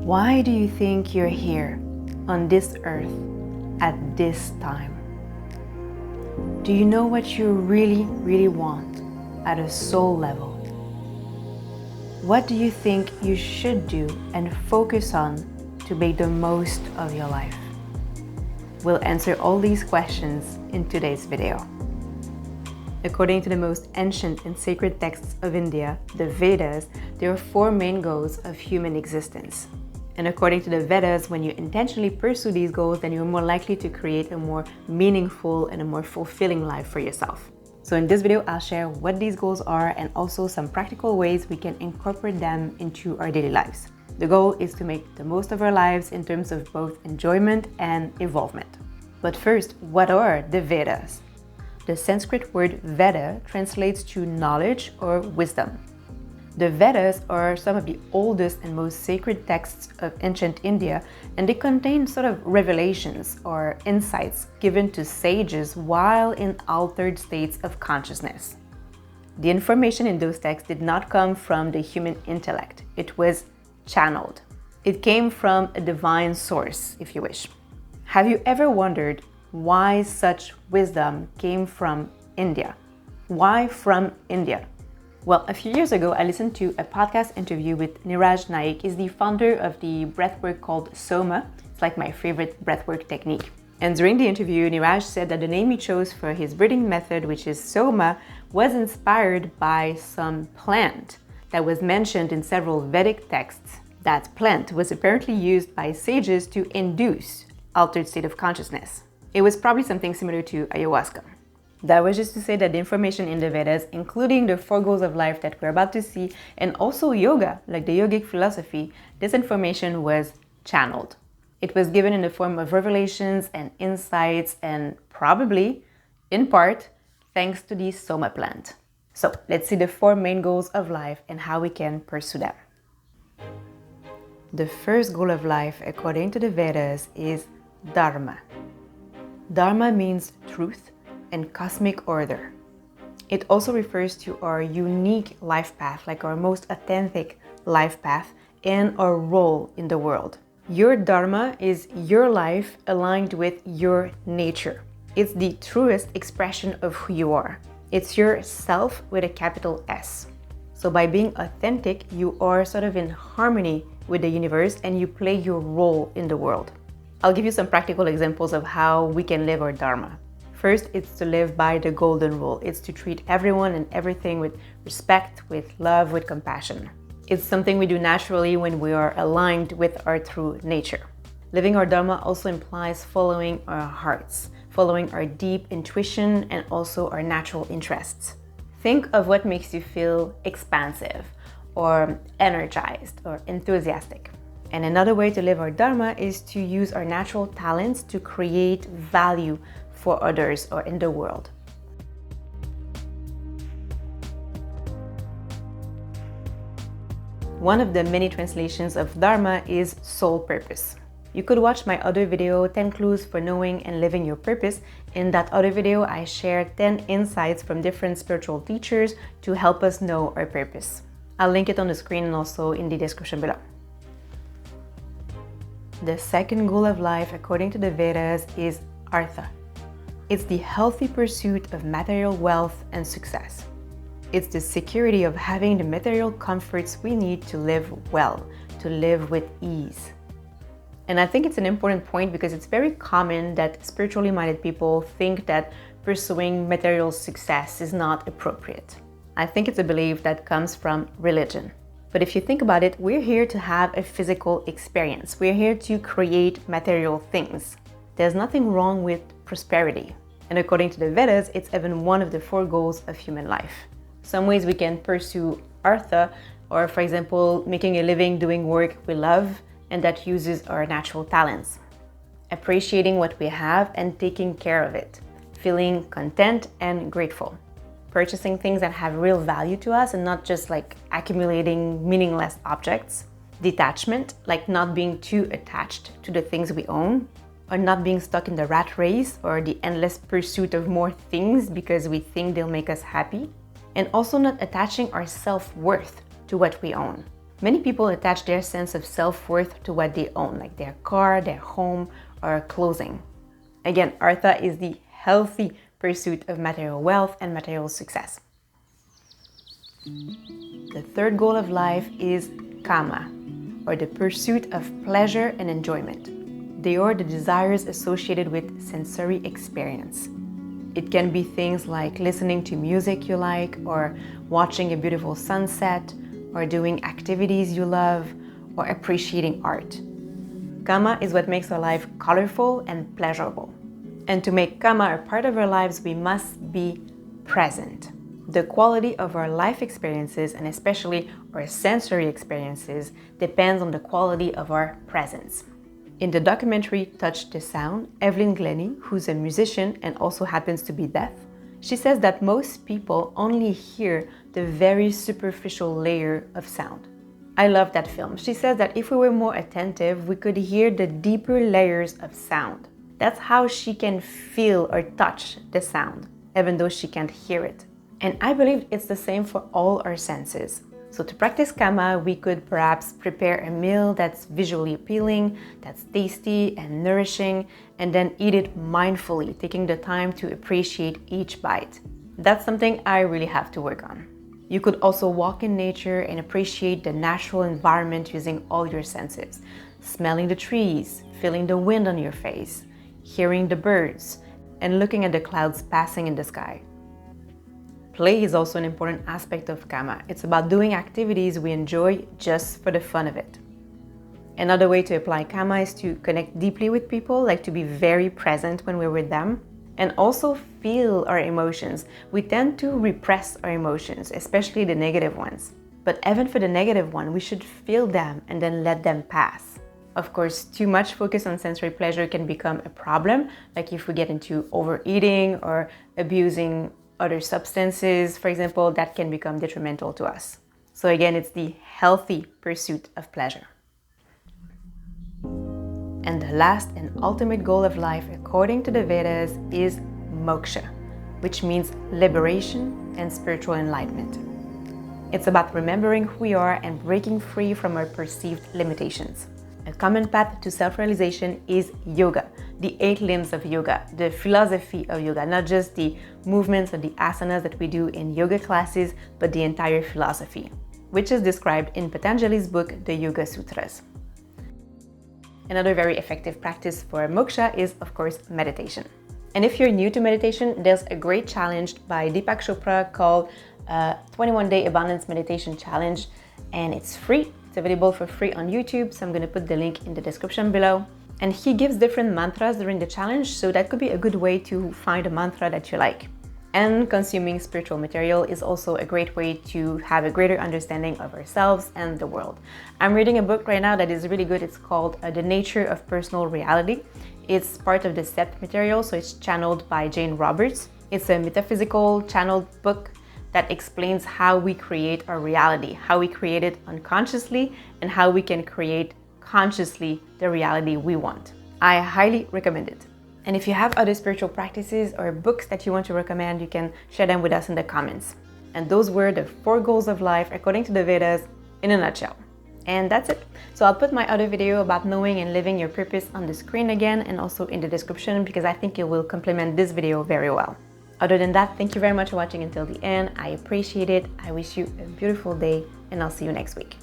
Why do you think you're here on this earth at this time? Do you know what you really want at a soul level? What do you think you should do and focus on to make the most of your life? We'll answer all these questions in today's video. According to the most ancient and sacred texts of India, the Vedas, there are 4 main goals of human existence. And according to the Vedas, when you intentionally pursue these goals, then you're more likely to create a more meaningful and a more fulfilling life for yourself. So in this video, I'll share what these goals are and also some practical ways we can incorporate them into our daily lives. The goal is to make the most of our lives in terms of both enjoyment and involvement. But first, what are the Vedas? The Sanskrit word Veda translates to knowledge or wisdom. The Vedas are some of the oldest and most sacred texts of ancient India, and they contain sort of revelations or insights given to sages while in altered states of consciousness. The information in those texts did not come from the human intellect. It was channeled. It came from a divine source, if you wish. Have you ever wondered why such wisdom came from India? Why from India? Well, a few years ago, I listened to a podcast interview with Niraj Naik. He's the founder of the breathwork called Soma. It's like my favorite breathwork technique. And during the interview, Niraj said that the name he chose for his breathing method, which is Soma, was inspired by some plant that was mentioned in several Vedic texts. That plant was apparently used by sages to induce altered state of consciousness. It was probably something similar to ayahuasca. That was just to say that the information in the Vedas, including the 4 goals of life that we're about to see, and also yoga, like the yogic philosophy, this information was channeled. It was given in the form of revelations and insights, and probably, in part, thanks to the Soma plant. So let's see the 4 main goals of life and how we can pursue them. The first goal of life, according to the Vedas, is Dharma. Dharma means truth and cosmic order. It also refers to our unique life path, like our most authentic life path and our role in the world. Your Dharma is your life aligned with your nature. It's the truest expression of who you are. It's your self with a capital S. So by being authentic, you are sort of in harmony with the universe and you play your role in the world. I'll give you some practical examples of how we can live our Dharma. First, it's to live by the golden rule. It's to treat everyone and everything with respect, with love, with compassion. It's something we do naturally when we are aligned with our true nature. Living our Dharma also implies following our hearts, following our deep intuition and also our natural interests. Think of what makes you feel expansive or energized or enthusiastic. And another way to live our Dharma is to use our natural talents to create value for others or in the world. One of the many translations of Dharma is soul purpose. You could watch my other video, 10 Clues for Knowing and Living Your Purpose. In that other video, I shared 10 insights from different spiritual teachers to help us know our purpose. I'll link it on the screen and also in the description below. The second goal of life, according to the Vedas, is Artha. It's the healthy pursuit of material wealth and success. It's the security of having the material comforts we need to live well, to live with ease. And I think it's an important point because it's very common that spiritually minded people think that pursuing material success is not appropriate. I think it's a belief that comes from religion. But if you think about it, we're here to have a physical experience. We're here to create material things. There's nothing wrong with prosperity. And according to the Vedas, it's even one of the 4 goals of human life. Some ways we can pursue Artha, or for example, making a living doing work we love and that uses our natural talents. Appreciating what we have and taking care of it. Feeling content and grateful. Purchasing things that have real value to us and not just like accumulating meaningless objects. Detachment, like not being too attached to the things we own. or not being stuck in the rat race or the endless pursuit of more things because we think they'll make us happy, and also not attaching our self-worth to what we own. Many people attach their sense of self-worth to what they own, like their car, their home, or clothing. Again, Artha is the healthy pursuit of material wealth and material success. The third goal of life is kama, or the pursuit of pleasure and enjoyment. They are the desires associated with sensory experience. It can be things like listening to music you like, or watching a beautiful sunset, or doing activities you love, or appreciating art. Kama is what makes our life colorful and pleasurable. And to make kama a part of our lives, we must be present. The quality of our life experiences, and especially our sensory experiences, depends on the quality of our presence. In the documentary Touch the Sound, Evelyn Glennie, who's a musician and also happens to be deaf, she says that most people only hear the very superficial layer of sound. I love that film. She says that if we were more attentive, we could hear the deeper layers of sound. That's how she can feel or touch the sound, even though she can't hear it. And I believe it's the same for all our senses. So to practice kama, we could perhaps prepare a meal that's visually appealing, that's tasty and nourishing, and then eat it mindfully, taking the time to appreciate each bite. That's something I really have to work on. You could also walk in nature and appreciate the natural environment using all your senses. Smelling the trees, feeling the wind on your face, hearing the birds, and looking at the clouds passing in the sky. Play is also an important aspect of kama. It's about doing activities we enjoy just for the fun of it. Another way to apply kama is to connect deeply with people, like to be very present when we're with them, and also feel our emotions. We tend to repress our emotions, especially the negative ones. But even for the negative one, we should feel them and then let them pass. Of course, too much focus on sensory pleasure can become a problem, like if we get into overeating or abusing other substances, for example, that can become detrimental to us. So again, it's the healthy pursuit of pleasure. And the last and ultimate goal of life, according to the Vedas, is Moksha, which means liberation and spiritual enlightenment. It's about remembering who we are and breaking free from our perceived limitations. A common path to self-realization is yoga, the 8 limbs of yoga, the philosophy of yoga, not just the movements or the asanas that we do in yoga classes, but the entire philosophy, which is described in Patanjali's book, the Yoga Sutras. Another very effective practice for moksha is, of course, meditation. And if you're new to meditation, there's a great challenge by Deepak Chopra called 21-Day Abundance Meditation Challenge, and it's free. It's available for free on YouTube, so I'm going to put the link in the description below. And he gives different mantras during the challenge, so that could be a good way to find a mantra that you like. And consuming spiritual material is also a great way to have a greater understanding of ourselves and the world. I'm reading a book right now that is really good. It's called The Nature of Personal Reality. It's part of the Set material, so it's channeled by Jane Roberts. It's a metaphysical channeled book that explains how we create our reality, how we create it unconsciously, and how we can create consciously the reality we want. I highly recommend it. And if you have other spiritual practices or books that you want to recommend, you can share them with us in the comments. And those were the 4 goals of life according to the Vedas in a nutshell. And that's it. So I'll put my other video about knowing and living your purpose on the screen again, and also in the description, because I think it will complement this video very well. Other than that, thank you very much for watching until the end. I appreciate it. I wish you a beautiful day, and I'll see you next week.